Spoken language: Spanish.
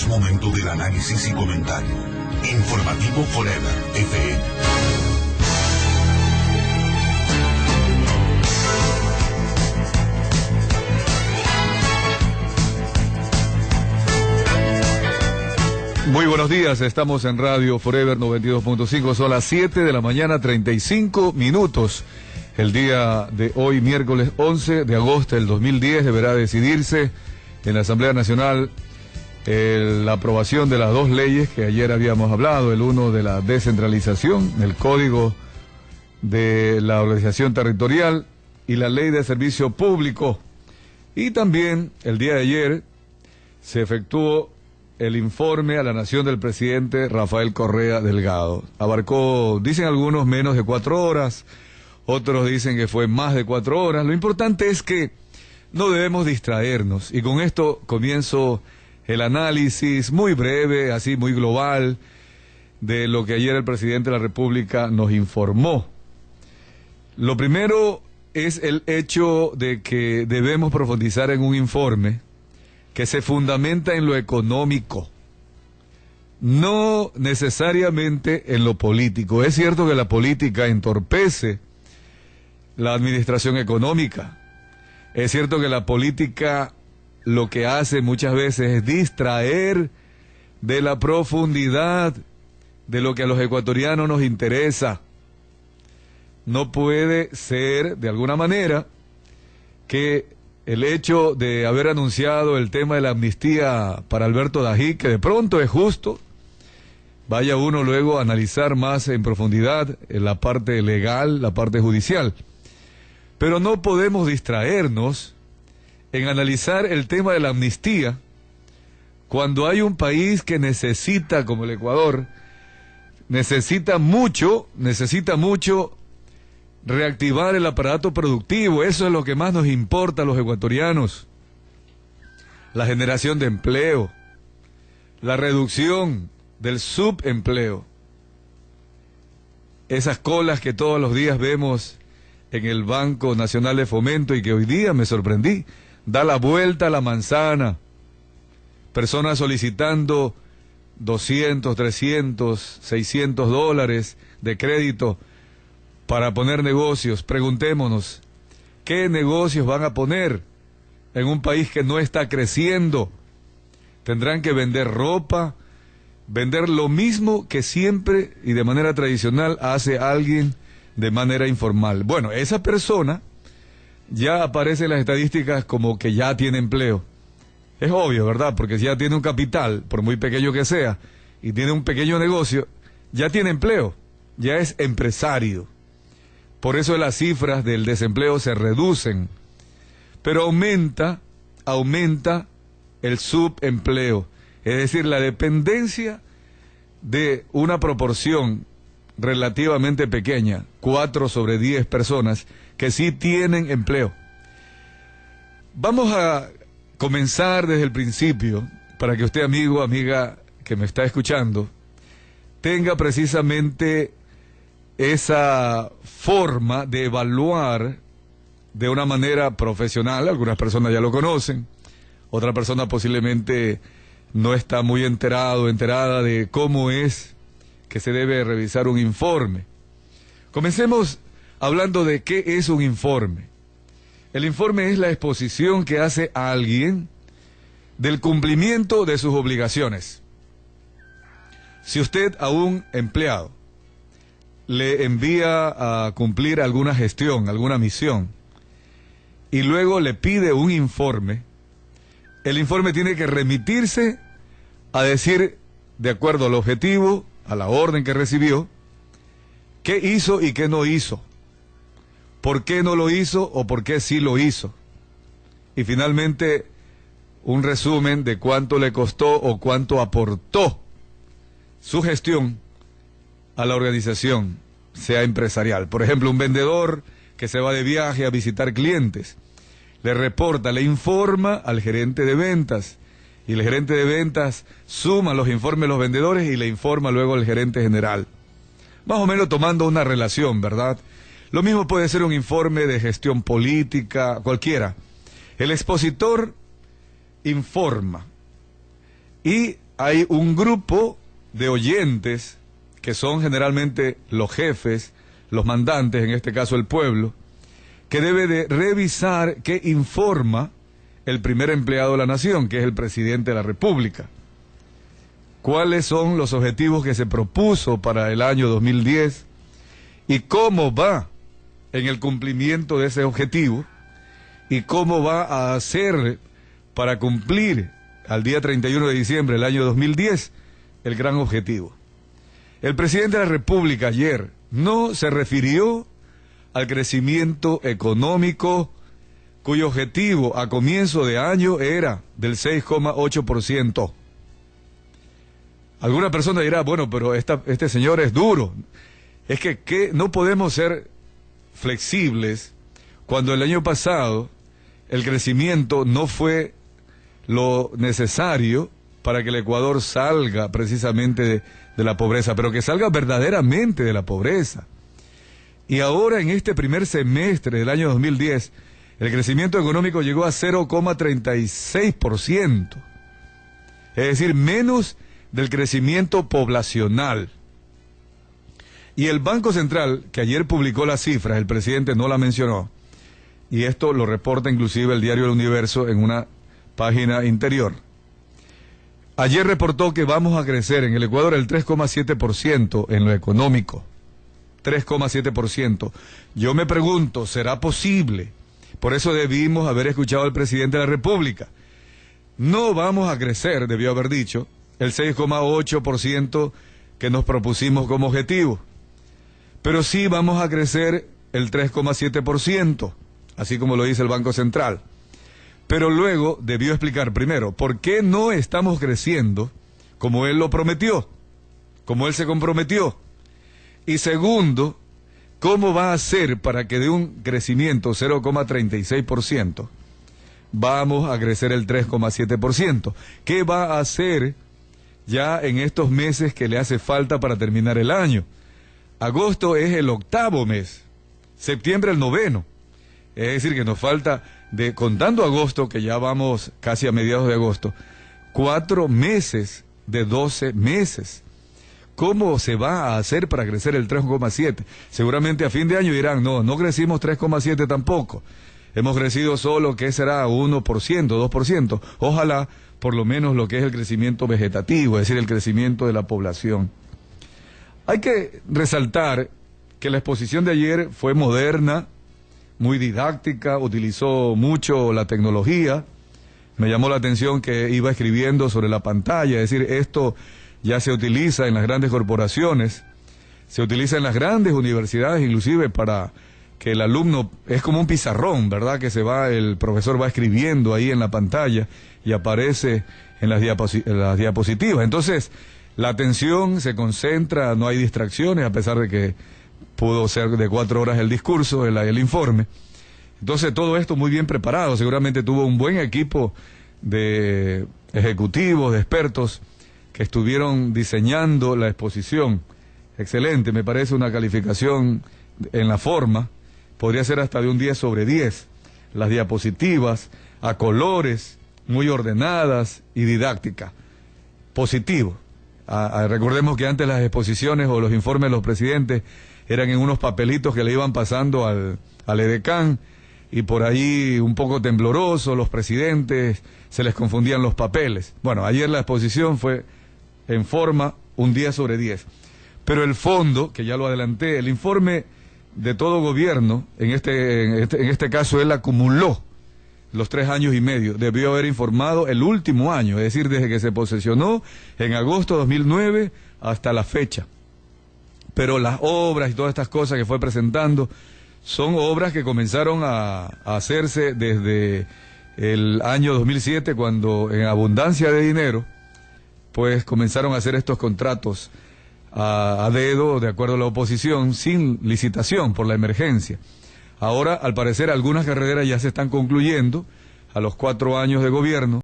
Es momento del análisis y comentario. Informativo Forever FM. Muy buenos días, estamos en Radio Forever 92.5, son las 7 de la mañana, 35 minutos. El día de hoy, miércoles 11 de agosto del 2010, deberá decidirse en la Asamblea Nacional la aprobación de las dos leyes que ayer habíamos hablado, el uno de la descentralización, el Código de la Organización Territorial y la Ley de Servicio Público. Y también el día de ayer se efectuó el informe a la Nación del presidente Rafael Correa Delgado. Abarcó, dicen algunos, menos de 4 horas, otros dicen que fue más de 4 horas. Lo importante es que no debemos distraernos, y con esto comienzo el análisis muy breve, así muy global, de lo que ayer el presidente de la República nos informó. Lo primero es el hecho de que debemos profundizar en un informe que se fundamenta en lo económico, no necesariamente en lo político. Es cierto que la política entorpece la administración económica. Es cierto que la política lo que hace muchas veces es distraer de la profundidad de lo que a los ecuatorianos nos interesa. No puede ser, de alguna manera, que el hecho de haber anunciado el tema de la amnistía para Alberto Dají, que de pronto es justo, vaya uno luego a analizar más en profundidad en la parte legal, la parte judicial. Pero no podemos distraernos en analizar el tema de la amnistía cuando hay un país que necesita, como el Ecuador, necesita mucho reactivar el aparato productivo. Eso es lo que más nos importa a los ecuatorianos. La generación de empleo, la reducción del subempleo, esas colas que todos los días vemos en el Banco Nacional de Fomento y que hoy día me sorprendí, da la vuelta a la manzana, personas solicitando 200, 300, 600 dólares de crédito para poner negocios. Preguntémonos, ¿qué negocios van a poner en un país que no está creciendo? Tendrán que vender ropa, vender lo mismo que siempre y de manera tradicional hace alguien de manera informal. Bueno, esa persona ya aparece en las estadísticas como que ya tiene empleo. Es obvio, ¿verdad? Porque si ya tiene un capital, por muy pequeño que sea, y tiene un pequeño negocio, ya tiene empleo, ya es empresario. Por eso las cifras del desempleo se reducen, pero aumenta el subempleo, es decir, la dependencia de una proporción relativamente pequeña, 4 sobre 10 personas que sí tienen empleo. Vamos a comenzar desde el principio para que usted, amigo, amiga que me está escuchando, tenga precisamente esa forma de evaluar de una manera profesional. Algunas personas ya lo conocen, otra persona posiblemente no está muy enterada de cómo es que se debe revisar un informe. Comencemos hablando de qué es un informe. El informe es la exposición que hace a alguien del cumplimiento de sus obligaciones. Si usted a un empleado le envía a cumplir alguna gestión, alguna misión, y luego le pide un informe, el informe tiene que remitirse a decir, de acuerdo al objetivo, a la orden que recibió, qué hizo y qué no hizo, por qué no lo hizo o por qué sí lo hizo, y finalmente un resumen de cuánto le costó o cuánto aportó su gestión a la organización, sea empresarial. Por ejemplo, un vendedor que se va de viaje a visitar clientes, le reporta, le informa al gerente de ventas, y el gerente de ventas suma los informes de los vendedores y le informa luego al gerente general. Más o menos tomando una relación, ¿verdad? Lo mismo puede ser un informe de gestión política, cualquiera. El expositor informa y hay un grupo de oyentes que son generalmente los jefes, los mandantes, en este caso el pueblo, que debe de revisar qué informa el primer empleado de la nación, que es el presidente de la República. ¿Cuáles son los objetivos que se propuso para el año 2010 y cómo va en el cumplimiento de ese objetivo y cómo va a hacer para cumplir al día 31 de diciembre del año 2010 el gran objetivo? El presidente de la República ayer no se refirió al crecimiento económico cuyo objetivo a comienzo de año era del 6,8%. Alguna persona dirá, bueno, pero este señor es duro. Es que no podemos ser flexibles cuando el año pasado el crecimiento no fue lo necesario para que el Ecuador salga precisamente de la pobreza, pero que salga verdaderamente de la pobreza. Y ahora en este primer semestre del año 2010, el crecimiento económico llegó a 0,36%, es decir, menos del crecimiento poblacional. Y el Banco Central, que ayer publicó las cifras, el presidente no la mencionó, y esto lo reporta inclusive el diario El Universo en una página interior. Ayer reportó que vamos a crecer en el Ecuador el 3,7% en lo económico. 3,7%. Yo me pregunto, ¿será posible? Por eso debimos haber escuchado al presidente de la República. No vamos a crecer, debió haber dicho, el 6,8% que nos propusimos como objetivo. Pero sí vamos a crecer el 3,7%, así como lo dice el Banco Central. Pero luego debió explicar primero, ¿por qué no estamos creciendo como él lo prometió? Como él se comprometió. Y segundo, ¿cómo va a ser para que de un crecimiento 0,36% vamos a crecer el 3,7%? ¿Qué va a hacer ya en estos meses que le hace falta para terminar el año? Agosto es el 8º mes, septiembre el 9º. Es decir, que nos falta, contando agosto, que ya vamos casi a mediados de agosto, 4 meses de 12 meses. ¿Cómo se va a hacer para crecer el 3,7? Seguramente a fin de año dirán, no crecimos 3,7 tampoco. Hemos crecido solo, ¿qué será? 1%, 2%. Ojalá por lo menos lo que es el crecimiento vegetativo, es decir, el crecimiento de la población. Hay que resaltar que la exposición de ayer fue moderna, muy didáctica, utilizó mucho la tecnología. Me llamó la atención que iba escribiendo sobre la pantalla, es decir, esto ya se utiliza en las grandes corporaciones, se utiliza en las grandes universidades, inclusive para que el alumno, es como un pizarrón, ¿verdad? Que el profesor va escribiendo ahí en la pantalla y aparece en las diapositivas. Entonces, la atención se concentra, no hay distracciones, a pesar de que pudo ser de 4 horas el discurso, el informe. Entonces, todo esto muy bien preparado, seguramente tuvo un buen equipo de ejecutivos, de expertos, que estuvieron diseñando la exposición. Excelente, me parece una calificación en la forma, podría ser hasta de un 10 sobre 10. Las diapositivas a colores, muy ordenadas y didácticas. Positivo. Recordemos que antes las exposiciones o los informes de los presidentes eran en unos papelitos que le iban pasando al edecán, y por ahí un poco tembloroso, los presidentes se les confundían los papeles. Bueno, ayer la exposición fue en forma un 10 sobre 10. Pero el fondo, que ya lo adelanté, el informe de todo gobierno, en este caso él acumuló los 3 años y medio, debió haber informado el último año, es decir, desde que se posesionó en agosto de 2009 hasta la fecha. Pero las obras y todas estas cosas que fue presentando son obras que comenzaron a hacerse desde el año 2007, cuando en abundancia de dinero pues comenzaron a hacer estos contratos a dedo, de acuerdo a la oposición, sin licitación por la emergencia. Ahora, al parecer, algunas carreteras ya se están concluyendo a los 4 años de gobierno.